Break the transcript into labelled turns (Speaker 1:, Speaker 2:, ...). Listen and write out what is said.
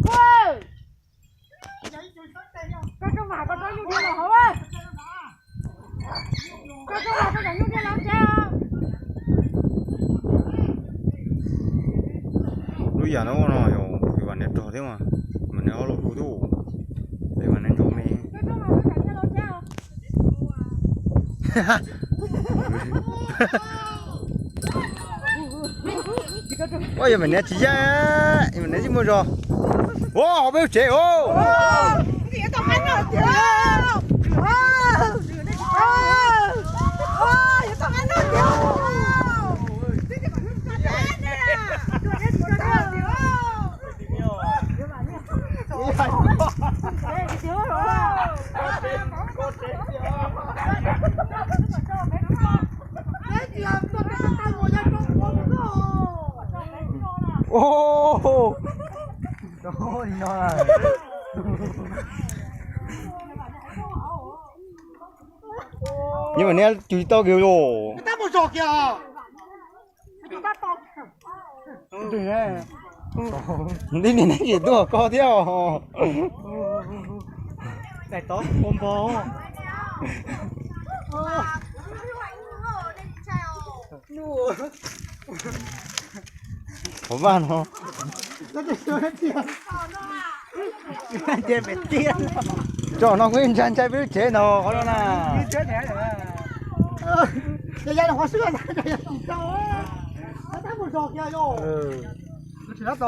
Speaker 1: Ôi! Con trong mà con nói như thế nào hả ơi? Con trong mà con nói như thế nào chưa?
Speaker 2: Lúc giờ nó nói thì bạn nên trò thế mà mình nó lột đồ đủ để mà nên trò mẹ.
Speaker 1: Con trong mà con nói như thế nào chưa?
Speaker 2: Ôi giờ mình nè chị ra mình nè chị mua rồi. Ô họ biết chế ô.
Speaker 1: Gì ở trong anh rồi chị ơi. Ôi, trong anh rồi chị ơi.
Speaker 2: Ô. Trời ơi. Nhưng mà nè chú to kêu rồi.
Speaker 3: Ta một giọt kìa.
Speaker 2: Đừng nghe. Đi nhìn cái gì tôi co theo.
Speaker 3: Này tốt ôm bố.
Speaker 2: Có bạn không?
Speaker 3: Nó được sửa hết tiền. Tiền phải tiền.
Speaker 2: Cho nó nguyên chân chạy với chế nó có đâu nè.
Speaker 3: Chết thế rồi. Giờ là hoa sữa ra đây là sao á. Ta một giọt kìa rồi.
Speaker 2: Ừ.
Speaker 3: Nó chỉ rất to.